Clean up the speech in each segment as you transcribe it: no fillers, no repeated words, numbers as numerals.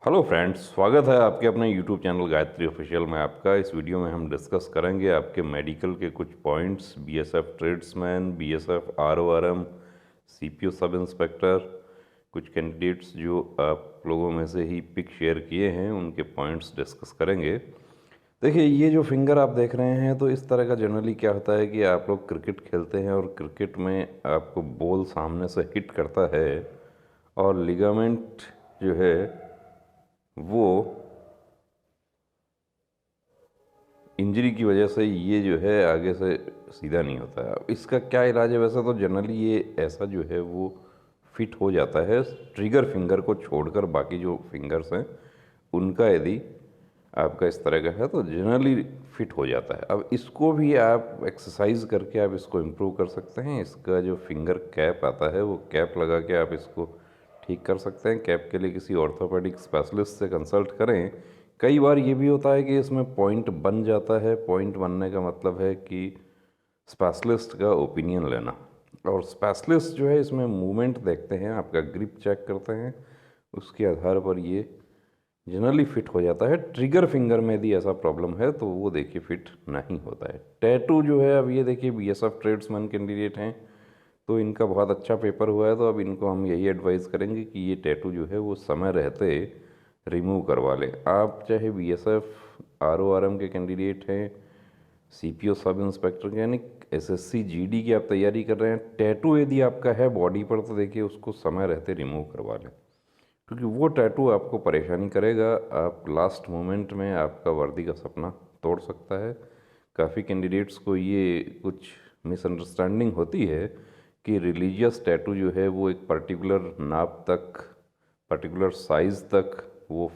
Hello friends, स्वागत है आपके अपने यूट्यूब चैनल गायत्री ऑफिशियल में। आपका इस वीडियो में हम डिस्कस करेंगे आपके मेडिकल के कुछ points, BSF tradesman, BSF RORM, CPO sub inspector. कुछ कैंडिडेट्स जो आप लोगों में से ही पिक शेयर किए हैं उनके पॉइंट्स डिस्कस करेंगे। देखिए, ये जो फिंगर आप देख रहे हैं, तो इस तरह का जनरली क्या होता है कि आप लोग क्रिकेट खेलते हैं और क्रिकेट में आपको बॉल सामने से हिट करता है और लिगामेंट जो है वो इंजरी की वजह से ये जो है आगे से सीधा नहीं होता है। अब इसका क्या इलाज है? वैसे तो जनरली ये ऐसा जो है वो फिट हो जाता है ट्रिगर फिंगर को छोड़कर। बाकी जो फिंगर्स हैं उनका यदि आपका इस तरह का है तो जनरली फिट हो जाता है। अब इसको भी आप एक्सरसाइज करके आप इसको इम्प्रूव कर सकते हैं। इसका जो फिंगर कैप आता है वो कैप लगा के आप इसको ठीक कर सकते हैं। कैप के लिए किसी ऑर्थोपेडिक स्पेशलिस्ट से कंसल्ट करें। कई बार ये भी होता है कि इसमें पॉइंट बन जाता है। पॉइंट बनने का मतलब है कि स्पेशलिस्ट का ओपिनियन लेना, और स्पेशलिस्ट जो है इसमें मूवमेंट देखते हैं, आपका ग्रिप चेक करते हैं, उसके आधार पर ये जनरली फिट हो जाता है। ट्रिगर फिंगर में यदि ऐसा प्रॉब्लम है तो वो देखिए फिट नहीं होता है। टैटू जो है, अब ये देखिए बीएसएफ ट्रेड्समैन कैंडिडेट हैं तो इनका बहुत अच्छा पेपर हुआ है, तो अब इनको हम यही एडवाइस करेंगे कि ये टैटू जो है वो समय रहते रिमूव करवा लें। आप चाहे बीएसएफ आरओआरएम के कैंडिडेट हैं, सीपीओ सब इंस्पेक्टर के, यानी एसएससी जीडी की आप तैयारी कर रहे हैं, टैटू यदि आपका है बॉडी पर तो देखिए उसको समय रहते रिमूव करवा लें, क्योंकि वो टैटू आपको परेशानी करेगा। आप लास्ट मोमेंट में आपका वर्दी का सपना तोड़ सकता है। काफ़ी कैंडिडेट्स को ये कुछ मिसअंडरस्टैंडिंग होती है कि रिलीजियस टैटू जो है वो एक पर्टिकुलर नाप तक, पर्टिकुलर साइज़ तक वो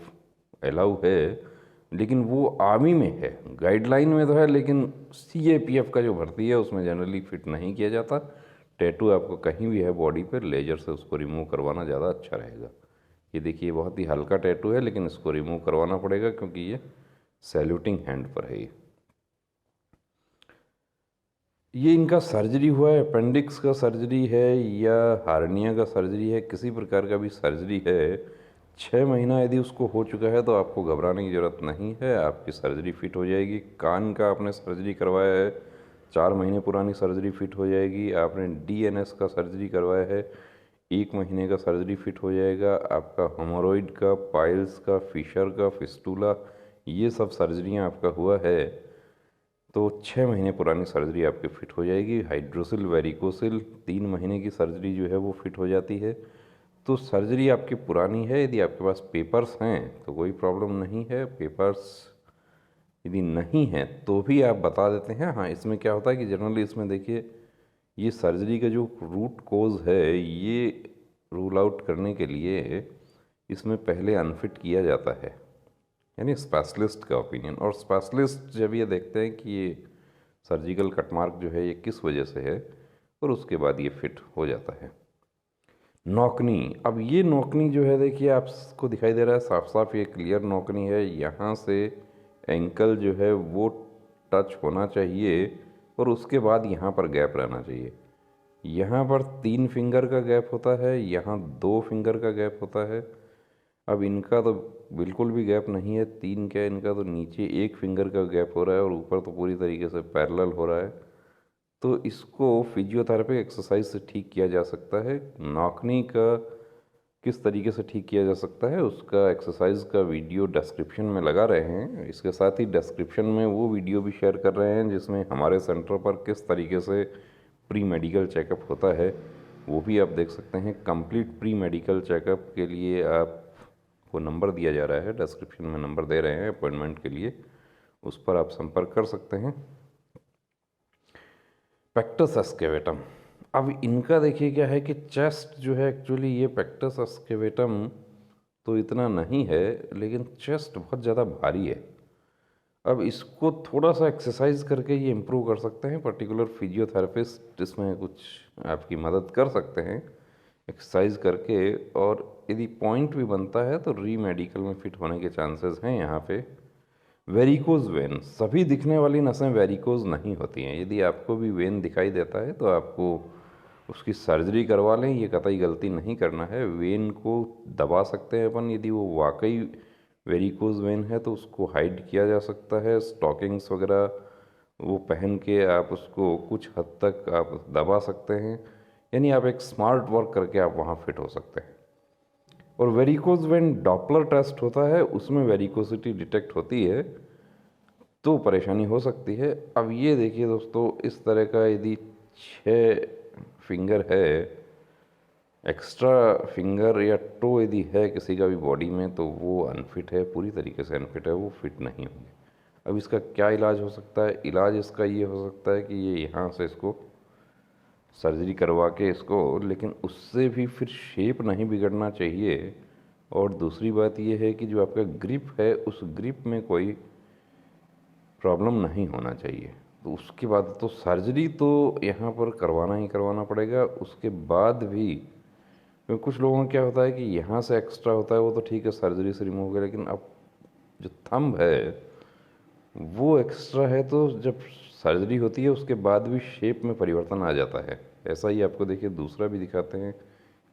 अलाउ है, लेकिन वो आर्मी में है, गाइडलाइन में तो है, लेकिन सीएपीएफ का जो भर्ती है उसमें जनरली फिट नहीं किया जाता। टैटू आपको कहीं भी है बॉडी पर, लेजर से उसको रिमूव करवाना ज़्यादा अच्छा रहेगा। ये देखिए बहुत ही हल्का टैटू है, लेकिन इसको रिमूव करवाना पड़ेगा क्योंकि ये सैल्यूटिंग हैंड पर है। ये इनका सर्जरी हुआ है, अपेंडिक्स का सर्जरी है या हार्निया का सर्जरी है, किसी प्रकार का भी सर्जरी है। 6 महीना यदि उसको हो चुका है तो आपको घबराने की ज़रूरत नहीं है, आपकी सर्जरी फिट हो जाएगी। कान का आपने सर्जरी करवाया है, 4 महीने पुरानी सर्जरी फिट हो जाएगी। आपने डीएनएस का सर्जरी करवाया है, 1 महीने का सर्जरी फिट हो जाएगा। आपका हेमोरॉइड का, पाइल्स का, फिशर का, फिस्टूला, ये सब सर्जरियाँ आपका हुआ है तो 6 महीने पुरानी सर्जरी आपकी फ़िट हो जाएगी। हाइड्रोसिल, वेरिकोसिल, 3 महीने की सर्जरी जो है वो फिट हो जाती है। तो सर्जरी आपकी पुरानी है, यदि आपके पास पेपर्स हैं तो कोई प्रॉब्लम नहीं है। पेपर्स यदि नहीं हैं तो भी आप बता देते हैं। हाँ, इसमें क्या होता है कि जनरली इसमें देखिए ये सर्जरी का जो रूट कोज है ये रूल आउट करने के लिए इसमें पहले अनफिट किया जाता है, यानी स्पेशलिस्ट का ओपिनियन। और स्पेशलिस्ट जब ये देखते हैं कि ये सर्जिकल कटमार्क जो है ये किस वजह से है, और उसके बाद ये फिट हो जाता है। नौकनी, अब ये नौकनी जो है देखिए आपको दिखाई दे रहा है साफ साफ, ये क्लियर नौकनी है। यहाँ से एंकल जो है वो टच होना चाहिए और उसके बाद यहाँ पर गैप रहना चाहिए। यहाँ पर 3 फिंगर का गैप होता है, यहाँ 2 फिंगर का गैप होता है। अब इनका तो बिल्कुल भी गैप नहीं है, 3 क्या, इनका तो नीचे 1 फिंगर का गैप हो रहा है और ऊपर तो पूरी तरीके से पैरेलल हो रहा है। तो इसको फिजियोथेरेपी एक्सरसाइज से ठीक किया जा सकता है। नौकनी का किस तरीके से ठीक किया जा सकता है उसका एक्सरसाइज का वीडियो डिस्क्रिप्शन में लगा रहे हैं। इसके साथ ही डिस्क्रिप्शन में वो वीडियो भी शेयर कर रहे हैं जिसमें हमारे सेंटर पर किस तरीके से प्री मेडिकल चेकअप होता है वो भी आप देख सकते हैं। कंप्लीट प्री मेडिकल चेकअप के लिए आपको नंबर दिया जा रहा है, डिस्क्रिप्शन में नंबर दे रहे हैं अपॉइंटमेंट के लिए, उस पर आप संपर्क कर सकते हैं। पेक्टस एस्केवेटम, अब इनका देखिए क्या है कि चेस्ट जो है, एक्चुअली ये पेक्टस एस्केवेटम तो इतना नहीं है, लेकिन चेस्ट बहुत ज़्यादा भारी है। अब इसको थोड़ा सा एक्सरसाइज करके ये इम्प्रूव कर सकते हैं। पर्टिकुलर फिजियोथेरेपिस्ट इसमें कुछ आपकी मदद कर सकते हैं एक्सरसाइज करके, और यदि पॉइंट भी बनता है तो री मेडिकल में फिट होने के चांसेस हैं यहाँ पे। वेरिकोज वेन, सभी दिखने वाली नसें वेरिकोज नहीं होती हैं। यदि आपको भी वेन दिखाई देता है तो आपको उसकी सर्जरी करवा लें, ये कतई गलती नहीं करना है। वेन को दबा सकते हैं अपन, यदि वो वाकई वेरिकोज वेन है तो उसको हाइड किया जा सकता है। स्टॉकिंग्स वगैरह वो पहन के आप उसको कुछ हद तक आप दबा सकते हैं, यानी आप एक स्मार्ट वर्क करके आप वहाँ फिट हो सकते हैं। और वेरिकोज वेन डॉपलर टेस्ट होता है, उसमें वेरिकोसिटी डिटेक्ट होती है तो परेशानी हो सकती है। अब ये देखिए दोस्तों, इस तरह का यदि 6 फिंगर है, एक्स्ट्रा फिंगर या टो यदि है किसी का भी बॉडी में, तो वो अनफिट है, पूरी तरीके से अनफिट है, वो फिट नहीं होंगे। अब इसका क्या इलाज हो सकता है? इलाज इसका ये हो सकता है कि ये यहाँ से इसको सर्जरी करवा के इसको, लेकिन उससे भी फिर शेप नहीं बिगड़ना चाहिए। और दूसरी बात ये है कि जो आपका ग्रिप है, उस ग्रिप में कोई प्रॉब्लम नहीं होना चाहिए। तो उसके बाद तो सर्जरी तो यहाँ पर करवाना ही करवाना पड़ेगा। उसके बाद भी, क्योंकि कुछ लोगों का क्या होता है कि यहाँ से एक्स्ट्रा होता है, वो तो ठीक है सर्जरी से रिमूव हो गया, लेकिन अब जो थंब है वो एक्स्ट्रा है, तो जब सर्जरी होती है उसके बाद भी शेप में परिवर्तन आ जाता है। ऐसा ही आपको देखिए दूसरा भी दिखाते हैं।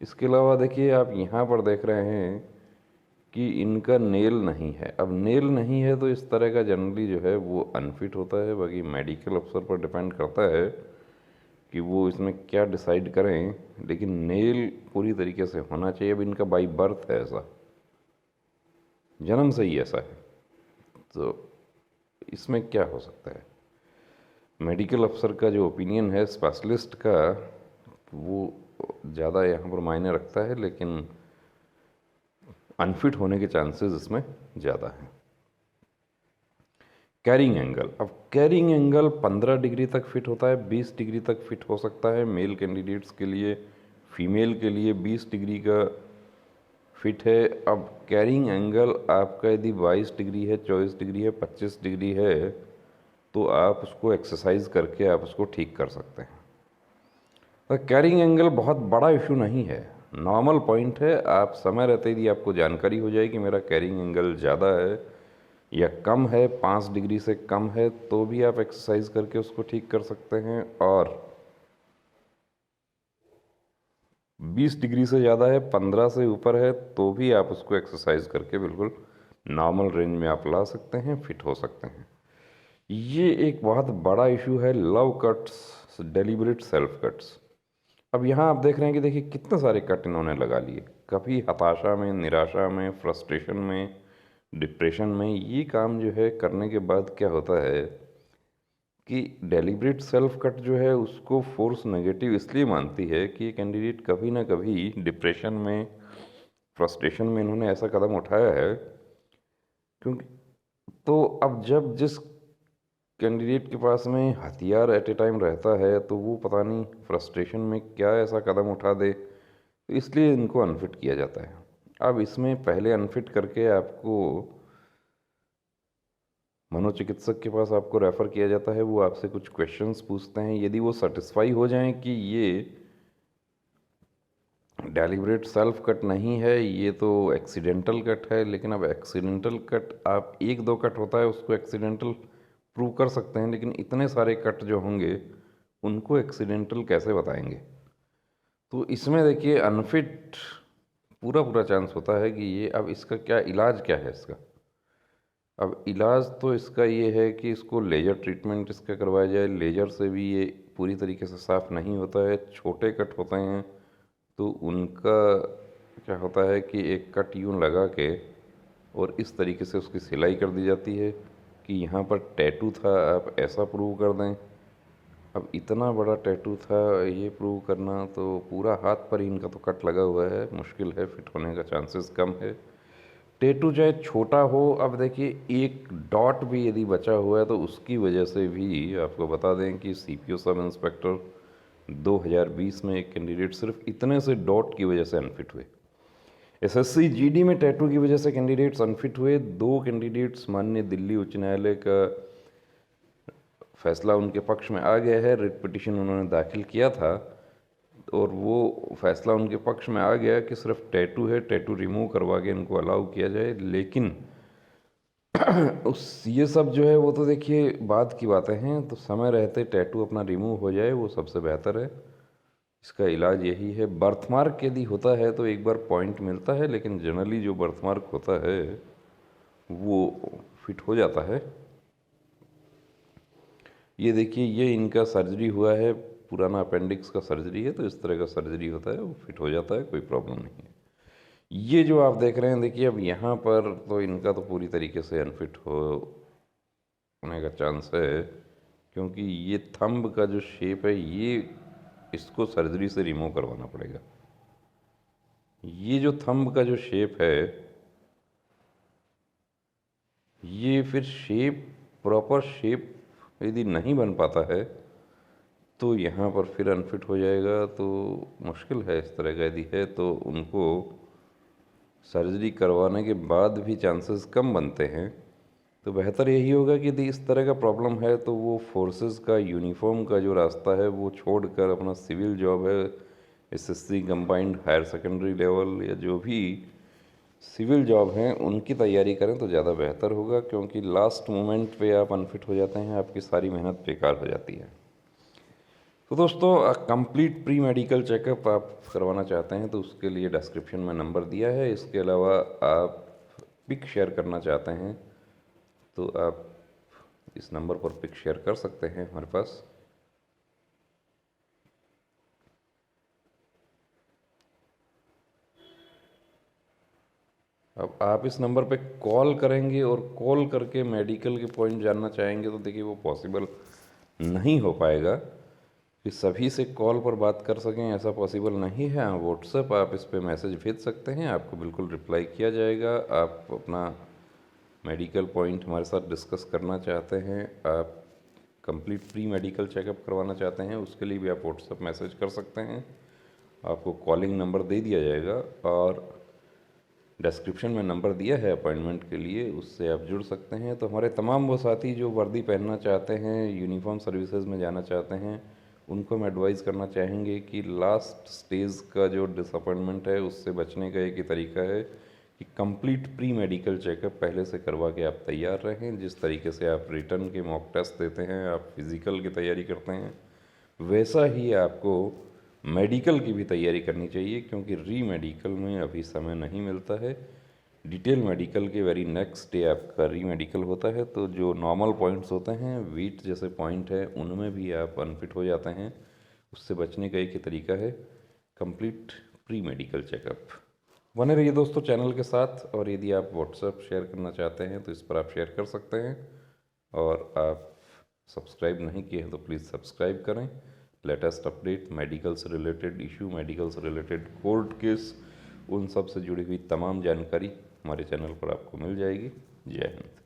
इसके अलावा देखिए आप यहाँ पर देख रहे हैं कि इनका नेल नहीं है। अब नेल नहीं है तो इस तरह का जनरली जो है वो अनफिट होता है। बाकी मेडिकल अफसर पर डिपेंड करता है कि वो इसमें क्या डिसाइड करें, लेकिन नेल पूरी तरीके से होना चाहिए। अब इनका बाई बर्थ है ऐसा, जन्म से ही ऐसा है, तो इसमें क्या हो सकता है? मेडिकल अफसर का जो ओपिनियन है स्पेशलिस्ट का, वो ज़्यादा यहाँ पर मायने रखता है, लेकिन अनफिट होने के चांसेस इसमें ज़्यादा हैं। कैरिंग एंगल, अब कैरिंग एंगल 15 डिग्री तक फिट होता है, 20 डिग्री तक फिट हो सकता है मेल कैंडिडेट्स के लिए। फीमेल के लिए 20 डिग्री का फिट है। अब कैरिंग एंगल आपका यदि 22 डिग्री है, 24 डिग्री है, 25 डिग्री है, तो आप उसको एक्सरसाइज करके आप उसको ठीक कर सकते हैं। तो कैरिंग एंगल बहुत बड़ा इशू नहीं है, नॉर्मल पॉइंट है। आप समय रहते यदि आपको जानकारी हो जाए कि मेरा कैरिंग एंगल ज़्यादा है या कम है, 5 डिग्री से कम है, तो भी आप एक्सरसाइज करके उसको ठीक कर सकते हैं। और 20 डिग्री से ज़्यादा है, 15 से ऊपर है, तो भी आप उसको एक्सरसाइज करके बिल्कुल नॉर्मल रेंज में आप ला सकते हैं, फिट हो सकते हैं। ये एक बहुत बड़ा इशू है, love cuts, deliberate self cuts. अब यहाँ आप देख रहे हैं कि देखिए कितने सारे कट इन्होंने लगा लिए, कभी हताशा में, निराशा में, फ्रस्ट्रेशन में, डिप्रेशन में। ये काम जो है करने के बाद क्या होता है कि डेलिब्रेट सेल्फ कट जो है उसको फोर्स नेगेटिव इसलिए मानती है कि कैंडिडेट कभी ना कभी डिप्रेशन में, फ्रस्ट्रेशन में इन्होंने ऐसा कदम उठाया है। क्योंकि तो अब जब जिस कैंडिडेट के पास में हथियार एट ए टाइम रहता है, तो वो पता नहीं फ्रस्ट्रेशन में क्या ऐसा कदम उठा दे, तो इसलिए इनको अनफिट किया जाता है। अब इसमें पहले अनफिट करके आपको मनोचिकित्सक के पास आपको रेफ़र किया जाता है। वो आपसे कुछ क्वेश्चंस पूछते हैं, यदि वो सेटिस्फाई हो जाएं कि ये डेलिब्रेट सेल्फ कट नहीं है, ये तो एक्सीडेंटल कट है। लेकिन अब एक्सीडेंटल कट, आप एक दो कट होता है उसको एक्सीडेंटल प्रूव कर सकते हैं, लेकिन इतने सारे कट जो होंगे उनको एक्सीडेंटल कैसे बताएंगे? तो इसमें देखिए अनफिट पूरा पूरा चांस होता है कि ये, अब इसका क्या इलाज क्या है इसका? अब इलाज तो इसका ये है कि इसको लेज़र ट्रीटमेंट इसका करवाया जाए। लेज़र से भी ये पूरी तरीके से साफ़ नहीं होता है, छोटे कट होते हैं, तो उनका क्या होता है कि एक कट यूँ लगा के और इस तरीके से उसकी सिलाई कर दी जाती है कि यहाँ पर टैटू था, आप ऐसा प्रूव कर दें। अब इतना बड़ा टैटू था, ये प्रूव करना, तो पूरा हाथ पर ही इनका तो कट लगा हुआ है, मुश्किल है, फिट होने का चांसेस कम है। टैटू चाहे छोटा हो, अब देखिए एक डॉट भी यदि बचा हुआ है तो उसकी वजह से भी आपको बता दें कि सीपीओ सब इंस्पेक्टर 2020 में एक कैंडिडेट सिर्फ इतने से डॉट की वजह से अनफिट हुए। एसएससी जीडी में टैटू की वजह से कैंडिडेट्स अनफिट हुए। 2 कैंडिडेट्स माननीय दिल्ली उच्च न्यायालय का फैसला उनके पक्ष में आ गया है, रिट पिटीशन उन्होंने दाखिल किया था और वो फैसला उनके पक्ष में आ गया कि सिर्फ टैटू है, टैटू रिमूव करवा के इनको अलाउ किया जाए। लेकिन उस ये सब जो है वो तो देखिए बाद की बातें हैं, तो समय रहते टैटू अपना रिमूव हो जाए वो सबसे बेहतर है। इसका इलाज यही है। बर्थमार्क यदि होता है तो एक बार पॉइंट मिलता है, लेकिन जनरली जो बर्थमार्क होता है वो फिट हो जाता है। ये देखिए, ये इनका सर्जरी हुआ है, पुराना अपेंडिक्स का सर्जरी है, तो इस तरह का सर्जरी होता है, वो फिट हो जाता है, कोई प्रॉब्लम नहीं है। ये जो आप देख रहे हैं, देखिए अब यहाँ पर तो इनका तो पूरी तरीके से अनफिट होने का चांस है, क्योंकि ये थंब का जो शेप है ये इसको सर्जरी से रिमूव करवाना पड़ेगा। ये जो थंब का जो शेप है ये फिर शेप, प्रॉपर शेप यदि नहीं बन पाता है तो यहाँ पर फिर अनफिट हो जाएगा। तो मुश्किल है इस तरह का यदि है तो उनको सर्जरी करवाने के बाद भी चांसेस कम बनते हैं। तो बेहतर यही होगा कि यदि इस तरह का प्रॉब्लम है तो वो फोर्सेस का यूनिफॉर्म का जो रास्ता है वो छोड़कर अपना सिविल जॉब है, SSC combined higher secondary level या जो भी सिविल जॉब हैं उनकी तैयारी करें तो ज़्यादा बेहतर होगा, क्योंकि लास्ट मोमेंट पे आप अनफिट हो जाते हैं, आपकी सारी मेहनत बेकार हो जाती है। तो दोस्तों, कंप्लीट प्री मेडिकल चेकअप आप करवाना चाहते हैं तो उसके लिए डिस्क्रिप्शन में नंबर दिया है। इसके अलावा आप पिक शेयर करना चाहते हैं तो आप इस नंबर पर पिक शेयर कर सकते हैं हमारे पास। अब आप इस नंबर पे कॉल करेंगे और कॉल करके मेडिकल के पॉइंट जानना चाहेंगे तो देखिए वो पॉसिबल नहीं हो पाएगा कि सभी से कॉल पर बात कर सकें, ऐसा पॉसिबल नहीं है। व्हाट्सएप आप इस पे मैसेज भेज सकते हैं, आपको बिल्कुल रिप्लाई किया जाएगा। आप अपना मेडिकल पॉइंट हमारे साथ डिस्कस करना चाहते हैं, आप कंप्लीट प्री मेडिकल चेकअप करवाना चाहते हैं, उसके लिए भी आप व्हाट्सएप मैसेज कर सकते हैं। आपको कॉलिंग नंबर दे दिया जाएगा और डिस्क्रिप्शन में नंबर दिया है अपॉइंटमेंट के लिए, उससे आप जुड़ सकते हैं। तो हमारे तमाम वो साथी जो वर्दी पहनना चाहते हैं, यूनिफॉर्म सर्विसेज में जाना चाहते हैं, उनको हम एडवाइज़ करना चाहेंगे कि लास्ट स्टेज का जो डिसअपॉइंटमेंट है उससे बचने का एक ही तरीका है कि कंप्लीट प्री मेडिकल चेकअप पहले से करवा के आप तैयार रहें। जिस तरीके से आप रिटर्न के मॉक टेस्ट देते हैं, आप फिज़िकल की तैयारी करते हैं, वैसा ही आपको मेडिकल की भी तैयारी करनी चाहिए, क्योंकि री मेडिकल में अभी समय नहीं मिलता है। डिटेल मेडिकल के वेरी नेक्स्ट डे आपका री मेडिकल होता है, तो जो नॉर्मल पॉइंट्स होते हैं, वीट जैसे पॉइंट है, उनमें भी आप अनफिट हो जाते हैं। उससे बचने का एक ही तरीका है कंप्लीट प्री मेडिकल चेकअप। बने रहिए दोस्तों चैनल के साथ, और यदि आप व्हाट्सएप शेयर करना चाहते हैं तो इस पर आप शेयर कर सकते हैं, और आप सब्सक्राइब नहीं किए हैं तो प्लीज़ सब्सक्राइब करें। लेटेस्ट अपडेट, मेडिकल से रिलेटेड इशू, मेडिकल से रिलेटेड कोर्ट केस, उन सब से जुड़ी हुई तमाम जानकारी हमारे चैनल पर आपको मिल जाएगी। जय हिंद।